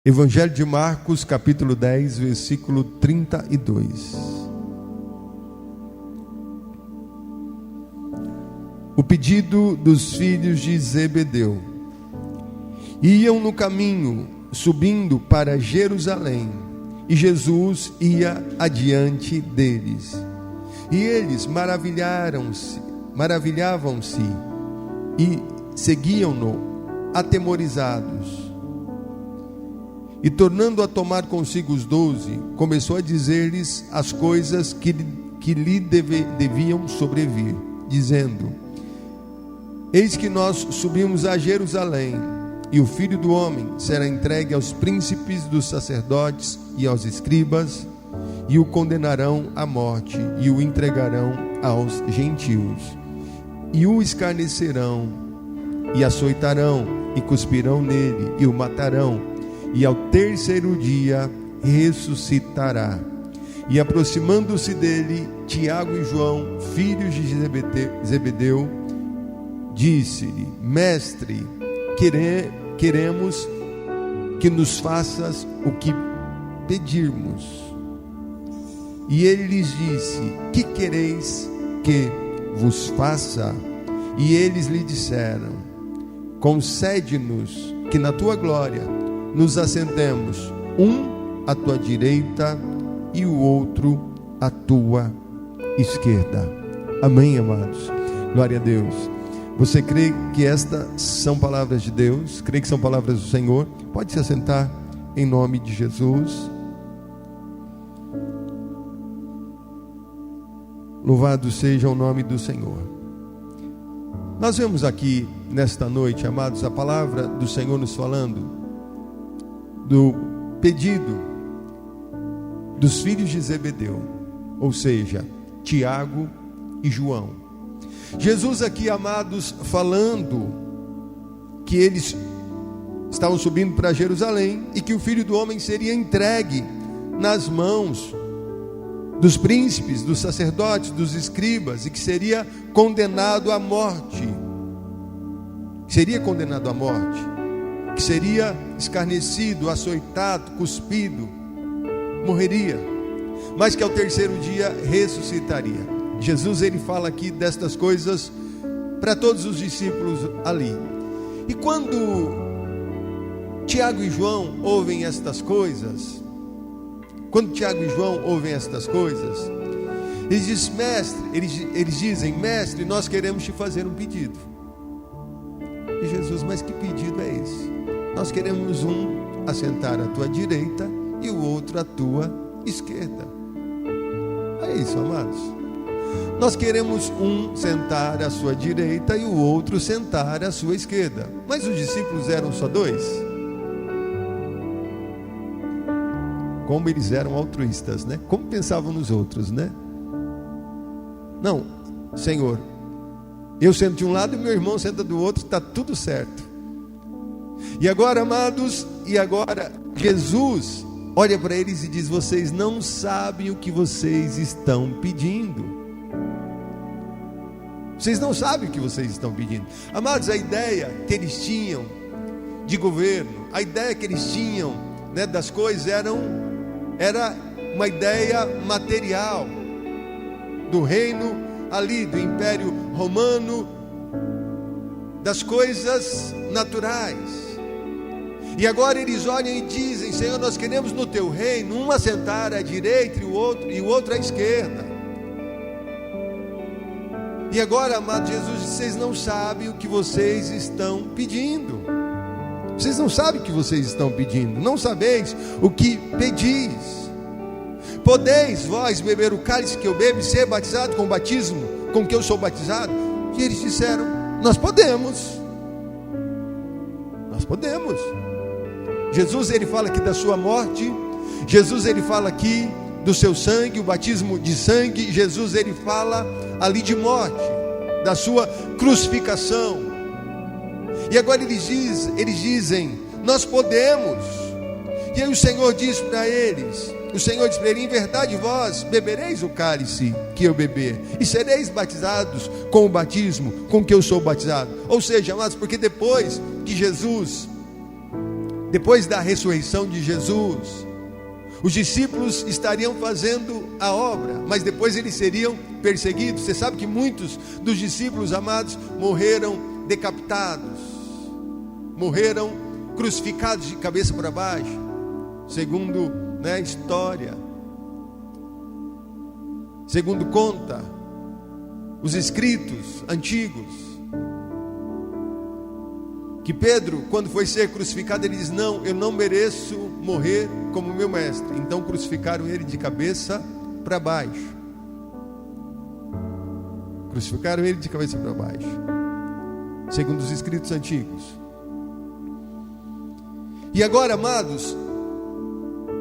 Evangelho de Marcos, capítulo 10, versículo 32. O pedido dos filhos de Zebedeu. Iam no caminho, subindo para Jerusalém, e Jesus ia adiante deles. E eles maravilhavam-se e seguiam-no atemorizados. E tornando a tomar consigo os 12, começou a dizer-lhes as coisas que lhe deviam sobrevir, dizendo: Eis que nós subimos a Jerusalém, e o Filho do Homem será entregue aos príncipes dos sacerdotes e aos escribas, e o condenarão à morte, e o entregarão aos gentios, e o escarnecerão, e açoitarão, e cuspirão nele, e o matarão, e ao terceiro dia ressuscitará. E aproximando-se dele, Tiago e João, filhos de Zebedeu, disse-lhe: Mestre, queremos que nos faças o que pedirmos. E ele lhes disse: Que quereis que vos faça? E eles lhe disseram: Concede-nos que na tua glória nos assentemos, um à tua direita e o outro à tua esquerda. Amém, amados? Glória a Deus. Você crê que estas são palavras de Deus? Crê que são palavras do Senhor? Pode se assentar em nome de Jesus. Louvado seja o nome do Senhor. Nós vemos aqui nesta noite, amados, a palavra do Senhor nos falando do pedido dos filhos de Zebedeu, ou seja, Tiago e João. Jesus aqui, amados, falando que eles estavam subindo para Jerusalém e que o Filho do Homem seria entregue nas mãos dos príncipes, dos sacerdotes, dos escribas, e que seria condenado à morte. Seria condenado à morte, que seria escarnecido, açoitado, cuspido, morreria, mas que ao terceiro dia ressuscitaria. Jesus, ele fala aqui destas coisas para todos os discípulos ali. E quando Tiago e João ouvem estas coisas, eles dizem: Mestre, nós queremos te fazer um pedido. E Jesus: mas que pedido é esse? Nós queremos um assentar à tua direita e o outro à tua esquerda. É isso, amados. Nós queremos um sentar à sua direita e o outro sentar à sua esquerda. Mas os discípulos eram só dois. Como eles eram altruístas, né? Como pensavam nos outros, né? Não, Senhor, eu sento de um lado e meu irmão senta do outro, está tudo certo. E agora, amados, Jesus olha para eles e diz: vocês não sabem o que vocês estão pedindo. Vocês não sabem o que vocês estão pedindo. Amados, a ideia que eles tinham de governo, a ideia que eles tinham, né, das coisas era uma ideia material do reino ali, do Império Romano, das coisas naturais. E agora eles olham e dizem: Senhor, nós queremos no teu reino um assentar à direita e o outro à esquerda. E agora, amado Jesus, vocês não sabem o que vocês estão pedindo. Vocês não sabem o que vocês estão pedindo. Não sabeis o que pedis. Podeis vós beber o cálice que eu bebo e ser batizado com o batismo com que eu sou batizado? E eles disseram: nós podemos. Nós podemos. Jesus, ele fala aqui da sua morte. Jesus, ele fala aqui do seu sangue, o batismo de sangue. Jesus, ele fala ali de morte, da sua crucificação. E agora eles dizem: nós podemos. E aí o Senhor diz para eles: em verdade vós bebereis o cálice que eu beber, e sereis batizados com o batismo com que eu sou batizado. Ou seja, amados, porque depois que Jesus depois da ressurreição de Jesus, os discípulos estariam fazendo a obra, mas depois eles seriam perseguidos. Você sabe que muitos dos discípulos amados morreram decapitados, morreram crucificados de cabeça para baixo, segundo a história, segundo conta os escritos antigos, que Pedro, quando foi ser crucificado, ele diz: não, eu não mereço morrer como meu mestre. Então crucificaram ele de cabeça para baixo. Crucificaram ele de cabeça para baixo, segundo os escritos antigos. E agora, amados,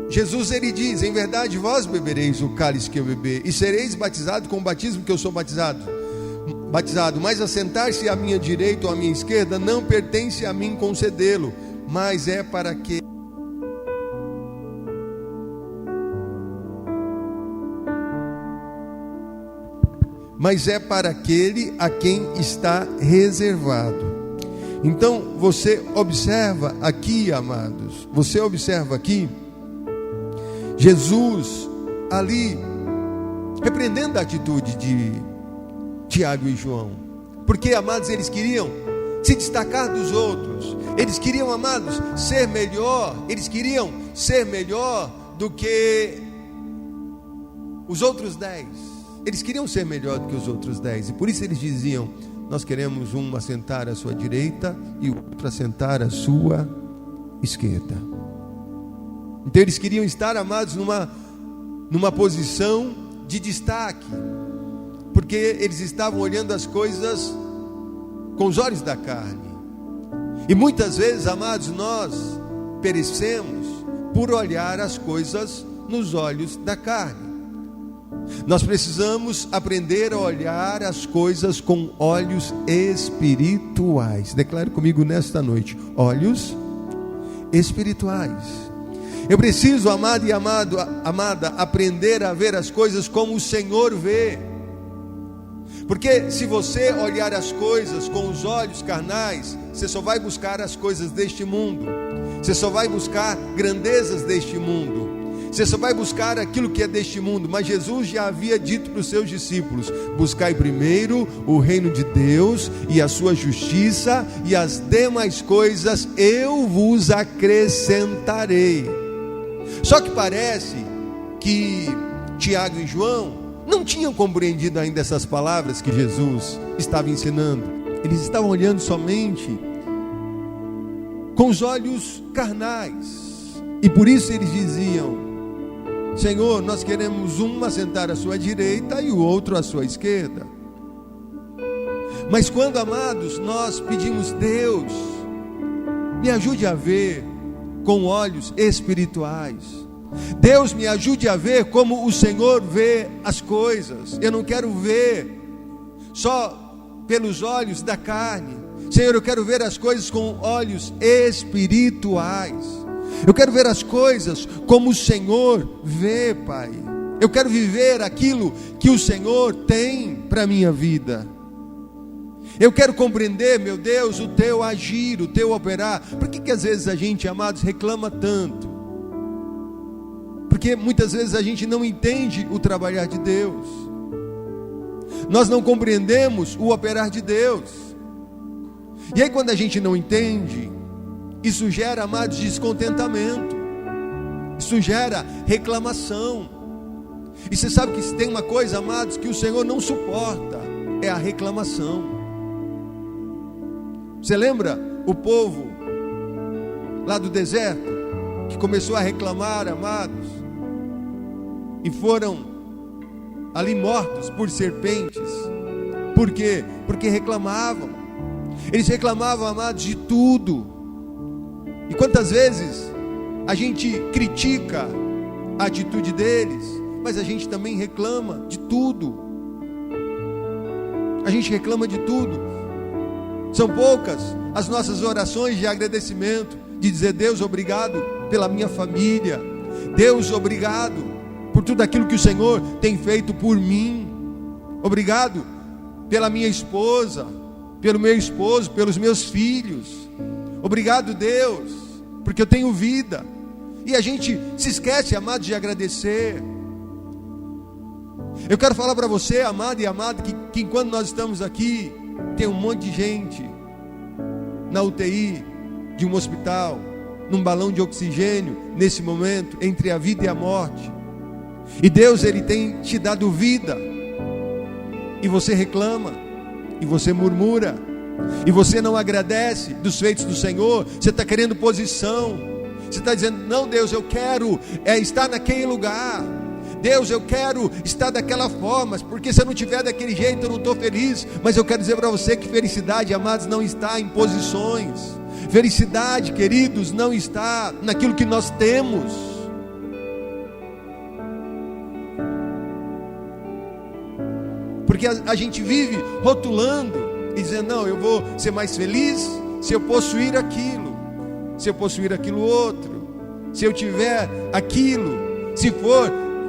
Jesus ele diz: em verdade vós bebereis o cálice que eu beber, e sereis batizados com o batismo que eu sou batizado, mas assentar-se à minha direita ou à minha esquerda não pertence a mim concedê-lo, mas é para aquele a quem está reservado. Então você observa aqui, amados, Jesus ali repreendendo a atitude de Tiago e João, porque, amados, eles queriam se destacar dos outros, eles queriam, amados, ser melhor do que os outros 10, eles queriam ser melhor do que os outros 10, e por isso eles diziam: nós queremos um assentar à sua direita e o outro assentar à sua esquerda. Então eles queriam estar, amados, numa posição de destaque, porque eles estavam olhando as coisas com os olhos da carne. E muitas vezes, amados, nós perecemos por olhar as coisas nos olhos da carne. Nós precisamos aprender a olhar as coisas com olhos espirituais. Declare comigo nesta noite: olhos espirituais. Eu preciso, amado e amada, aprender a ver as coisas como o Senhor vê. Porque se você olhar as coisas com os olhos carnais, você só vai buscar as coisas deste mundo, você só vai buscar grandezas deste mundo, você só vai buscar aquilo que é deste mundo. Mas Jesus já havia dito para os seus discípulos: buscai primeiro o reino de Deus e a sua justiça, e as demais coisas eu vos acrescentarei. Só que parece que Tiago e João não tinham compreendido ainda essas palavras que Jesus estava ensinando. Eles estavam olhando somente com os olhos carnais, e por isso eles diziam: Senhor, nós queremos um assentar à sua direita e o outro à sua esquerda. Mas quando, amados, nós pedimos: Deus, me ajude a ver com olhos espirituais, Deus, me ajude a ver como o Senhor vê as coisas. Eu não quero ver só pelos olhos da carne, Senhor, eu quero ver as coisas com olhos espirituais. Eu quero ver as coisas como o Senhor vê, Pai. Eu quero viver aquilo que o Senhor tem para a minha vida. Eu quero compreender, meu Deus, o teu agir, o teu operar. Por que às vezes a gente, amados, reclama tanto? Porque muitas vezes a gente não entende o trabalhar de Deus, nós não compreendemos o operar de Deus. E aí, quando a gente não entende, isso gera, amados, descontentamento, isso gera reclamação. E você sabe que se tem uma coisa, amados, que o Senhor não suporta, é a reclamação. Você lembra o povo lá do deserto, que começou a reclamar, amados, e foram ali mortos por serpentes? Por quê? Porque reclamavam. Eles reclamavam, amados, de tudo. E quantas vezes a gente critica a atitude deles, mas a gente também reclama de tudo. A gente reclama de tudo. São poucas as nossas orações de agradecimento, de dizer: Deus, obrigado pela minha família. Deus, obrigado por tudo aquilo que o Senhor tem feito por mim. Obrigado pela minha esposa, pelo meu esposo, pelos meus filhos. Obrigado, Deus, porque eu tenho vida. E a gente se esquece, amados, de agradecer. Eu quero falar para você, amado e amada, que enquanto nós estamos aqui, tem um monte de gente na UTI de um hospital, num balão de oxigênio, nesse momento, entre a vida e a morte. E Deus, Ele tem te dado vida, e você reclama, e você murmura, e você não agradece dos feitos do Senhor. Você está querendo posição, você está dizendo: não, Deus, eu quero estar naquele lugar. Deus, eu quero estar daquela forma, porque se eu não estiver daquele jeito eu não estou feliz. Mas eu quero dizer para você que felicidade, amados, não está em posições. Felicidade, queridos, não está naquilo que nós temos. Porque a gente vive rotulando e dizendo: não, eu vou ser mais feliz se eu possuir aquilo, se eu possuir aquilo outro, se eu tiver aquilo,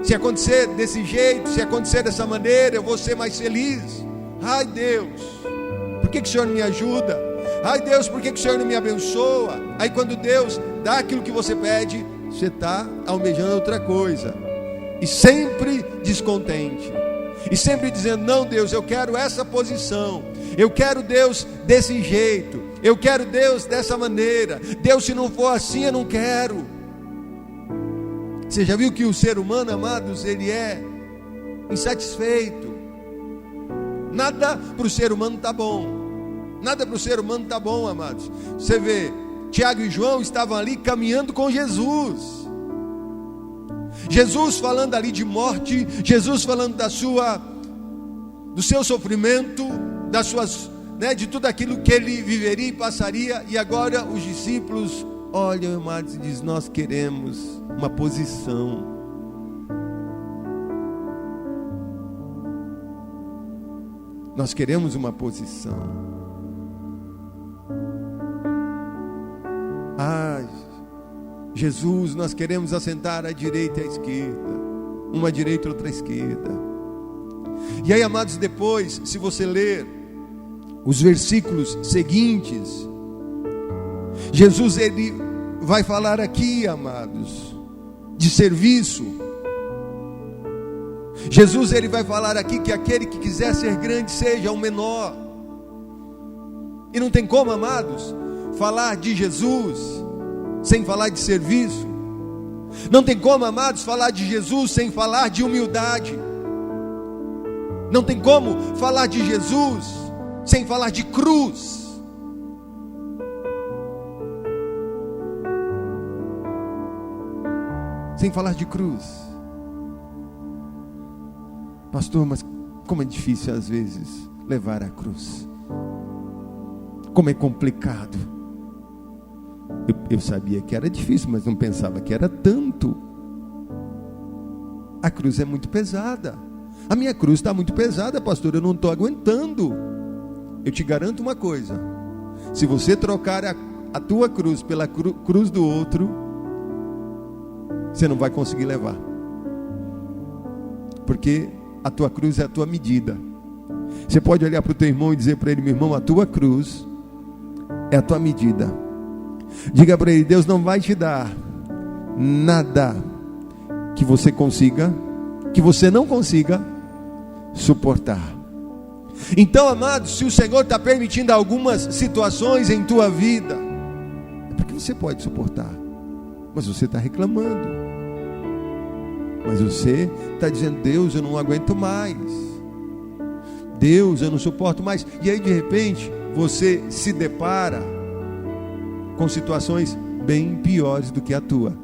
se acontecer desse jeito, se acontecer dessa maneira, eu vou ser mais feliz. Ai, Deus, por que o Senhor não me ajuda? Ai, Deus, por que o Senhor não me abençoa? Aí quando Deus dá aquilo que você pede, você está almejando outra coisa, e sempre descontente, e sempre dizendo: não, Deus, eu quero essa posição, eu quero, Deus, desse jeito, eu quero, Deus, dessa maneira. Deus, se não for assim, eu não quero. Você já viu que o ser humano, amados, ele é insatisfeito. Nada para o ser humano está bom. Nada para o ser humano está bom, amados. Você vê, Tiago e João estavam ali caminhando com Jesus. Jesus falando ali de morte, Jesus falando do seu sofrimento, das suas, de tudo aquilo que ele viveria e passaria. E agora os discípulos olham, amados, e dizem: nós queremos uma posição. Nós queremos uma posição. Jesus, nós queremos assentar à direita e à esquerda, uma à direita e outra à esquerda. E aí, amados, depois, se você ler os versículos seguintes, Jesus, ele vai falar aqui, amados, de serviço. Jesus, ele vai falar aqui que aquele que quiser ser grande seja o menor. E não tem como, amados, falar de Jesus sem falar de serviço. Não tem como, amados, falar de Jesus sem falar de humildade. Não tem como falar de Jesus sem falar de cruz. Sem falar de cruz. Pastor, mas como é difícil às vezes levar a cruz. Como é complicado. Eu sabia que era difícil, mas não pensava que era tanto. A cruz é muito pesada. A minha cruz está muito pesada, pastor, eu não estou aguentando. Eu te garanto uma coisa: se você trocar a tua cruz pela cruz do outro, você não vai conseguir levar. Porque a tua cruz é a tua medida. Você pode olhar para o teu irmão e dizer para ele: meu irmão, a tua cruz é a tua medida. Diga para ele: Deus não vai te dar nada que você não consiga suportar. Então, amados, se o Senhor está permitindo algumas situações em tua vida, é porque você pode suportar, mas você está reclamando, mas você está dizendo: Deus, eu não aguento mais, Deus, eu não suporto mais. E aí de repente você se depara com situações bem piores do que a tua.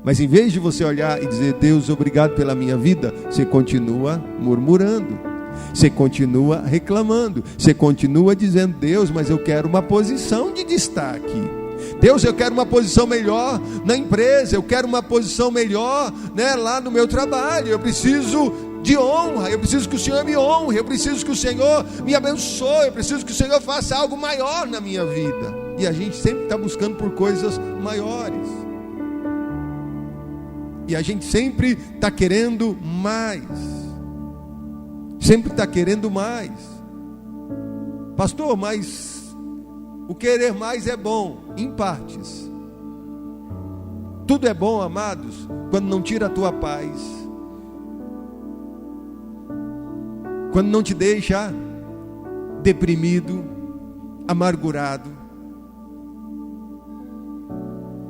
Mas em vez de você olhar e dizer: Deus, obrigado pela minha vida, você continua murmurando, você continua reclamando, você continua dizendo: Deus, mas eu quero uma posição de destaque. Deus, eu quero uma posição melhor na empresa, eu quero uma posição melhor, lá no meu trabalho. Eu preciso de honra, eu preciso que o Senhor me honre, eu preciso que o Senhor me abençoe, eu preciso que o Senhor faça algo maior na minha vida. E a gente sempre está buscando por coisas maiores. E a gente sempre está querendo mais. Sempre está querendo mais. Pastor, mas o querer mais é bom, em partes. Tudo é bom, amados, quando não tira a tua paz, quando não te deixa deprimido, amargurado.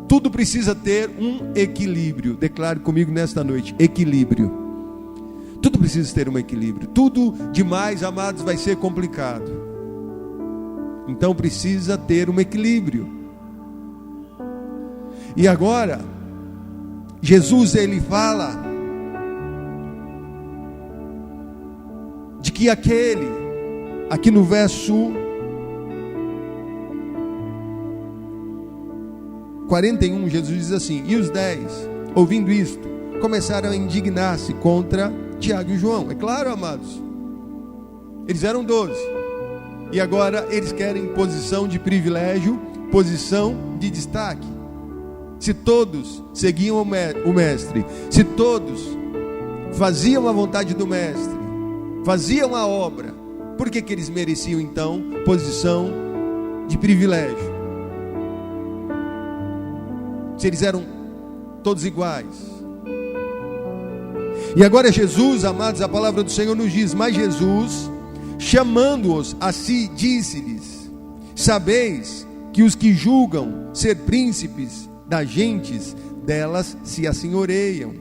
Tudo precisa ter um equilíbrio. Declare comigo nesta noite: equilíbrio. Tudo precisa ter um equilíbrio. Tudo demais, amados, vai ser complicado. Então precisa ter um equilíbrio. E agora, Jesus, ele fala de que aqui no verso 41, Jesus diz assim: e os 10, ouvindo isto, começaram a indignar-se contra Tiago e João. É claro, amados, eles eram 12, e agora eles querem posição de privilégio, posição de destaque. Se todos seguiam o mestre, se todos faziam a vontade do mestre, faziam a obra, por que eles mereciam então posição de privilégio? Se eles eram todos iguais. E agora Jesus, amados, a palavra do Senhor nos diz: mas Jesus, chamando-os a si, disse-lhes: sabeis que os que julgam ser príncipes das gentes, delas se assenhoreiam,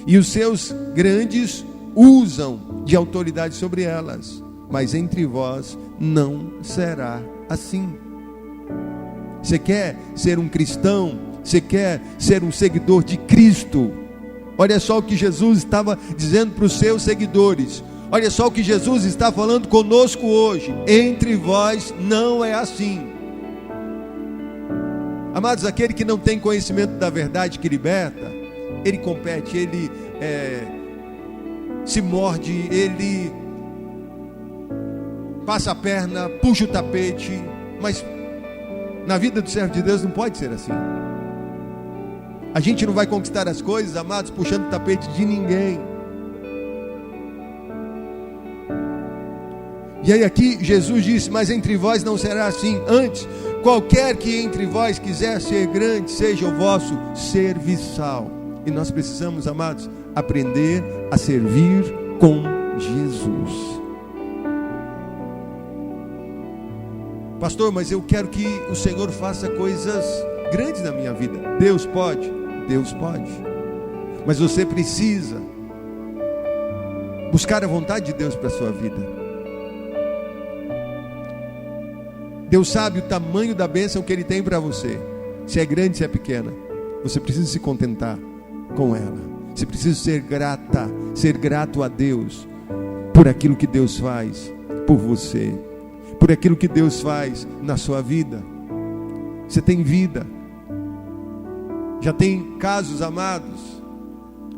e os seus grandes usam de autoridade sobre elas, mas entre vós não será assim. Você quer ser um cristão? Você quer ser um seguidor de Cristo? Olha só o que Jesus estava dizendo para os seus seguidores. Olha só o que Jesus está falando conosco hoje: entre vós não é assim. Amados, aquele que não tem conhecimento da verdade que liberta, ele compete, ele se morde, ele passa a perna, puxa o tapete. Mas na vida do servo de Deus não pode ser assim. A gente não vai conquistar as coisas, amados, puxando o tapete de ninguém. E aí aqui Jesus disse: mas entre vós não será assim. Antes, qualquer que entre vós quiser ser grande, seja o vosso serviçal. E nós precisamos, amados, aprender a servir com Jesus. Pastor, mas eu quero que o Senhor faça coisas grandes na minha vida. Deus pode. Deus pode. Mas você precisa buscar a vontade de Deus para a sua vida. Deus sabe o tamanho da bênção que Ele tem para você. Se é grande, se é pequena, você precisa se contentar com ela. Você precisa ser grato a Deus por aquilo que Deus faz por você, por aquilo que Deus faz na sua vida. Você tem vida. Já tem casos, amados,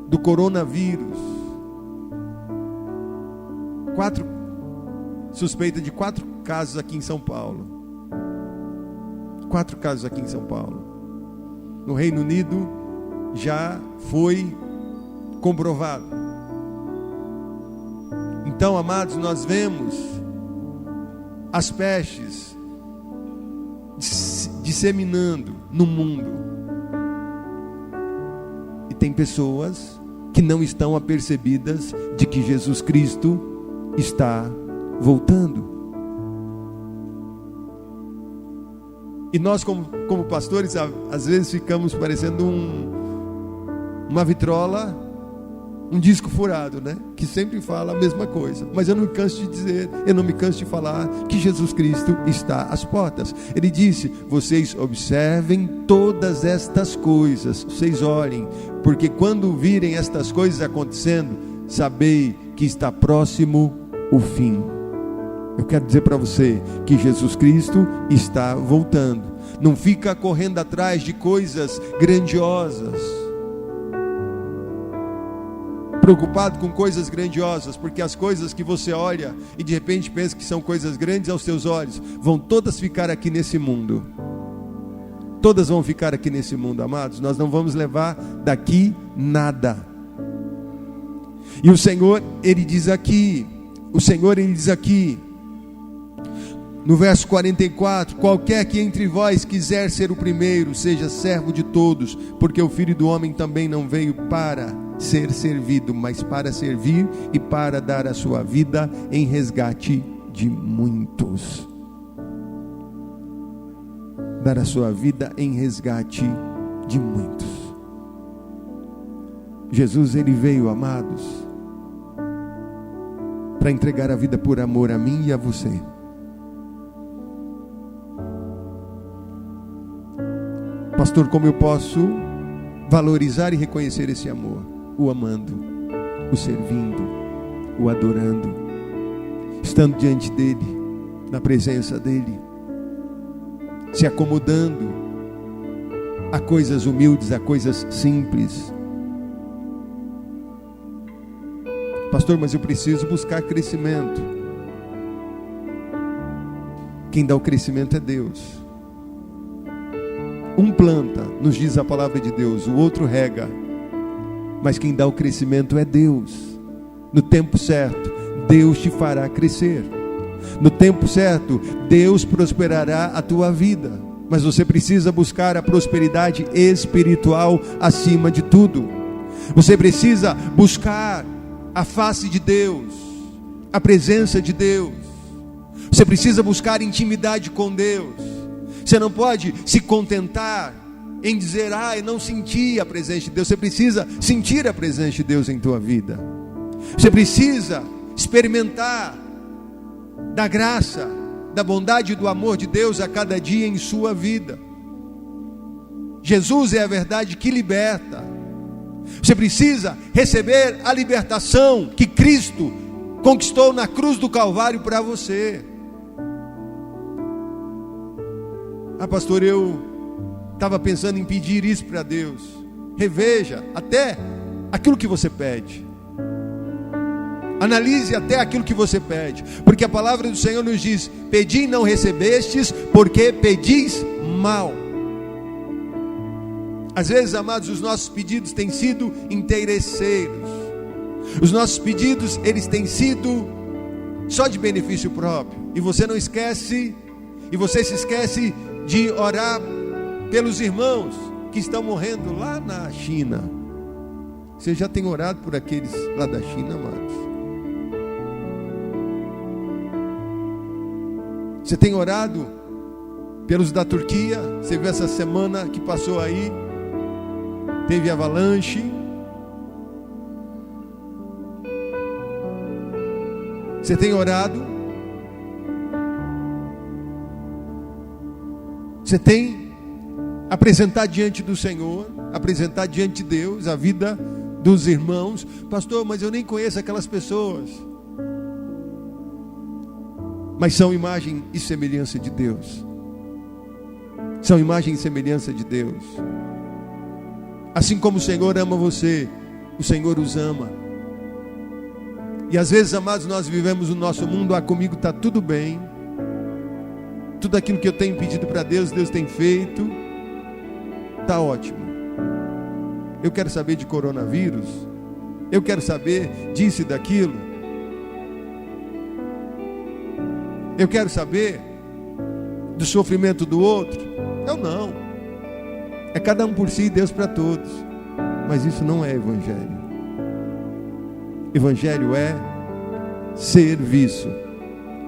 do coronavírus. Suspeita de 4 casos aqui em São Paulo. 4 casos aqui em São Paulo. No Reino Unido já foi comprovado. Então, amados, nós vemos as pestes disseminando no mundo. E tem pessoas que não estão apercebidas de que Jesus Cristo está voltando. E nós como pastores, às vezes ficamos parecendo uma vitrola, um disco furado, né? Que sempre fala a mesma coisa. Mas eu não me canso de dizer, eu não me canso de falar que Jesus Cristo está às portas. Ele disse: vocês observem todas estas coisas, vocês olhem, porque quando virem estas coisas acontecendo, sabei que está próximo o fim. Eu quero dizer para você que Jesus Cristo está voltando. Não fica correndo atrás de coisas grandiosas, preocupado com coisas grandiosas, porque as coisas que você olha e de repente pensa que são coisas grandes aos seus olhos, vão todas ficar aqui nesse mundo. Todas vão ficar aqui nesse mundo, amados. Nós não vamos levar daqui nada. E o Senhor, Ele diz aqui, No verso 44, qualquer que entre vós quiser ser o primeiro, seja servo de todos, porque o Filho do Homem também não veio para ser servido, mas para servir e para dar a sua vida em resgate de muitos. Dar a sua vida em resgate de muitos. Jesus, ele veio, amados, para entregar a vida por amor a mim e a você. Pastor, como eu posso valorizar e reconhecer esse amor? O amando, o servindo, o adorando, estando diante dele, na presença dele, se acomodando a coisas humildes, a coisas simples. Pastor, mas eu preciso buscar crescimento. Quem dá o crescimento é Deus. Um planta, nos diz a palavra de Deus, o outro rega, mas quem dá o crescimento é Deus. No tempo certo, Deus te fará crescer. No tempo certo, Deus prosperará a tua vida. Mas você precisa buscar a prosperidade espiritual acima de tudo. Você precisa buscar a face de Deus, a presença de Deus. Você precisa buscar intimidade com Deus. Você não pode se contentar em dizer, eu não senti a presença de Deus. Você precisa sentir a presença de Deus em tua vida. Você precisa experimentar da graça, da bondade e do amor de Deus a cada dia em sua vida. Jesus é a verdade que liberta. Você precisa receber a libertação que Cristo conquistou na cruz do Calvário para você. Pastor, eu estava pensando em pedir isso para Deus. Reveja até aquilo que você pede. Analise até aquilo que você pede, porque a palavra do Senhor nos diz: pedi e não recebestes, porque pedis mal. Às vezes, amados, os nossos pedidos têm sido interesseiros. Os nossos pedidos, eles têm sido só de benefício próprio. E você não esquece, e você se esquece de orar pelos irmãos que estão morrendo lá na China. Você já tem orado por aqueles lá da China, amados? Você tem orado pelos da Turquia? Você viu essa semana que passou aí? Teve avalanche. Você tem orado? Você tem apresentado diante do Senhor, apresentar diante de Deus a vida dos irmãos? Pastor, mas eu nem conheço aquelas pessoas. Mas são imagem e semelhança de Deus. São imagem e semelhança de Deus. Assim como o Senhor ama você, o Senhor os ama. E às vezes, amados, nós vivemos no nosso mundo, comigo está tudo bem. Tudo aquilo que eu tenho pedido para Deus, Deus tem feito. Está ótimo. Eu quero saber de coronavírus. Eu quero saber disso e daquilo. Eu quero saber do sofrimento do outro. Eu não. É cada um por si e Deus para todos. Mas isso não é evangelho. Evangelho é serviço.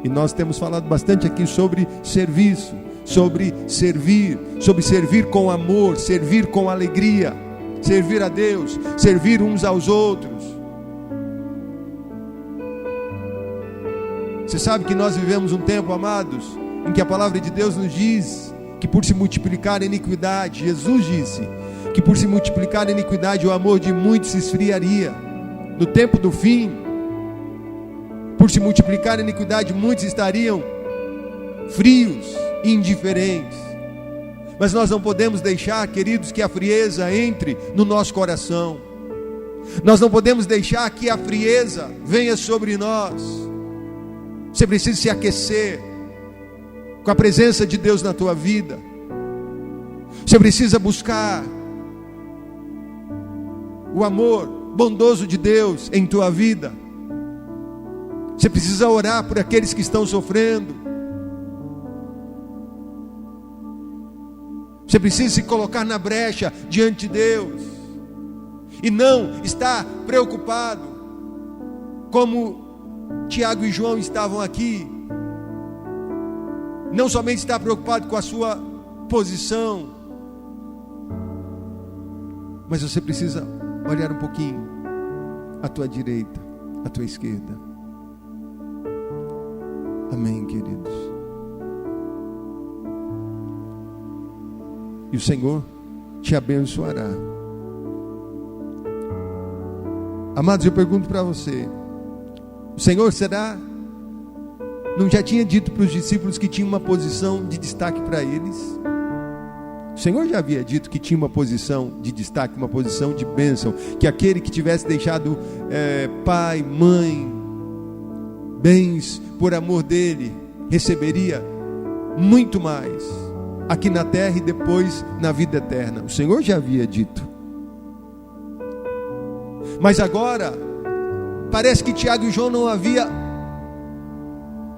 E nós temos falado bastante aqui sobre serviço, sobre servir com amor, servir com alegria, servir a Deus, servir uns aos outros. Você sabe que nós vivemos um tempo, amados, em que a palavra de Deus nos diz que por se multiplicar a iniquidade, Jesus disse que por se multiplicar a iniquidade, o amor de muitos se esfriaria. No tempo do fim, por se multiplicar a iniquidade, muitos estariam frios e indiferentes. Mas nós não podemos deixar, queridos, que a frieza entre no nosso coração. Nós não podemos deixar que a frieza venha sobre nós. Você precisa se aquecer com a presença de Deus na tua vida. Você precisa buscar o amor bondoso de Deus em tua vida. Você precisa orar por aqueles que estão sofrendo. Você precisa se colocar na brecha diante de Deus. E não estar preocupado, como Tiago e João estavam aqui. Não somente estar preocupado com a sua posição, mas você precisa olhar um pouquinho à tua direita, à tua esquerda. Amém, queridos. E o Senhor te abençoará. Amados, eu pergunto para você: o Senhor não já tinha dito para os discípulos que tinha uma posição de destaque para eles? O Senhor já havia dito que tinha uma posição de destaque, uma posição de bênção, que aquele que tivesse deixado pai, mãe, bens por amor dele, receberia muito mais aqui na terra e depois na vida eterna. O Senhor já havia dito. Mas agora parece que Tiago e João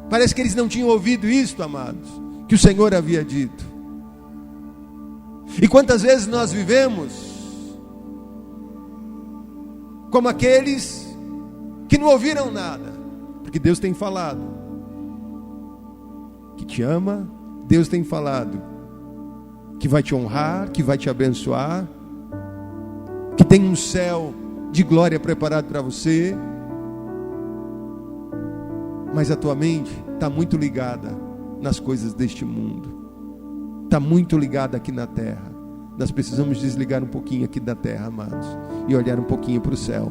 parece que eles não tinham ouvido isto, amados, que o Senhor havia dito. E quantas vezes nós vivemos como aqueles que não ouviram nada, porque Deus tem falado que te ama, Deus tem falado que vai te honrar, que vai te abençoar, que tem um céu de glória preparado para você, mas a tua mente está muito ligada nas coisas deste mundo, está muito ligada aqui na terra. Nós precisamos desligar um pouquinho aqui da terra, amados, e olhar um pouquinho para o céu,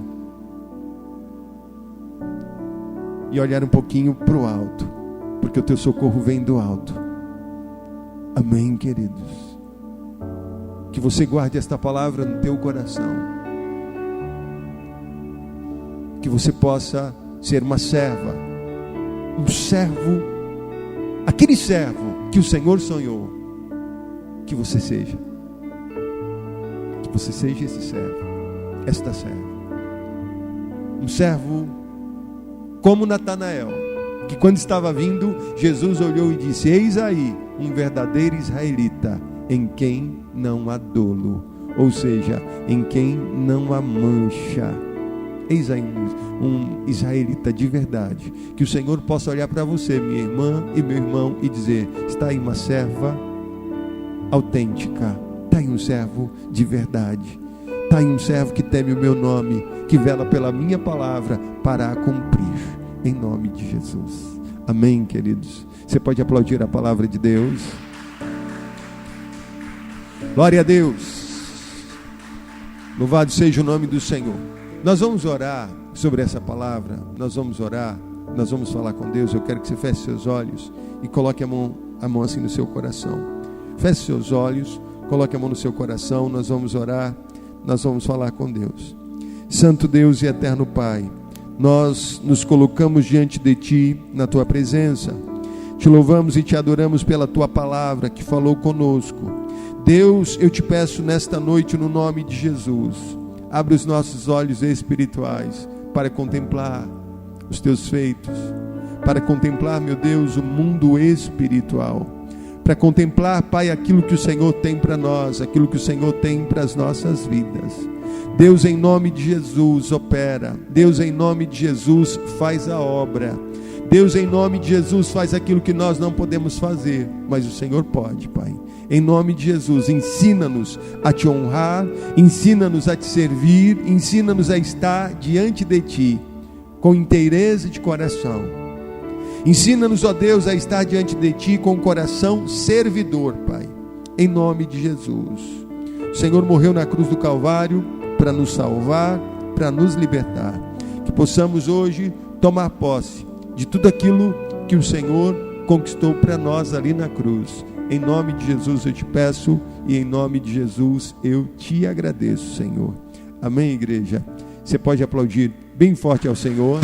e olhar um pouquinho para o alto, porque o teu socorro vem do alto. Amém, queridos? Que você guarde esta palavra no teu coração, que você possa ser uma serva, um servo, aquele servo que o Senhor sonhou que você seja. Que você seja esse servo, esta serva. Um servo como Natanael, que quando estava vindo, Jesus olhou e disse: eis aí um verdadeiro israelita, em quem não há dolo, ou seja, em quem não há mancha. Eis aí um israelita de verdade. Que o Senhor possa olhar para você, minha irmã e meu irmão, e dizer: está aí uma serva autêntica, está aí um servo de verdade, está aí um servo que teme o meu nome, que vela pela minha palavra para a cumprir, em nome de Jesus. Amém, queridos? Você pode aplaudir a palavra de Deus? Glória a Deus. Louvado seja o nome do Senhor. Nós vamos orar sobre essa palavra. Nós vamos orar, nós vamos falar com Deus. Eu quero que você feche seus olhos e coloque a mão assim no seu coração. Feche seus olhos, coloque a mão no seu coração. Nós vamos orar, nós vamos falar com Deus. Santo Deus e eterno Pai, nós nos colocamos diante de Ti, na Tua presença. Te louvamos e Te adoramos pela Tua palavra que falou conosco. Deus, eu te peço nesta noite, no nome de Jesus, abre os nossos olhos espirituais para contemplar os Teus feitos, para contemplar, meu Deus, o mundo espiritual, para contemplar, Pai, aquilo que o Senhor tem para nós, aquilo que o Senhor tem para as nossas vidas. Deus, em nome de Jesus, opera. Deus, em nome de Jesus, faz a obra. Deus, em nome de Jesus, faz aquilo que nós não podemos fazer, mas o Senhor pode, Pai. Em nome de Jesus, ensina-nos a Te honrar, ensina-nos a Te servir, ensina-nos a estar diante de Ti, com inteireza de coração. Ensina-nos, ó Deus, a estar diante de Ti com o coração servidor, Pai. Em nome de Jesus. O Senhor morreu na cruz do Calvário para nos salvar, para nos libertar. Que possamos hoje tomar posse de tudo aquilo que o Senhor conquistou para nós ali na cruz. Em nome de Jesus eu te peço e em nome de Jesus eu te agradeço, Senhor. Amém, igreja? Você pode aplaudir bem forte ao Senhor.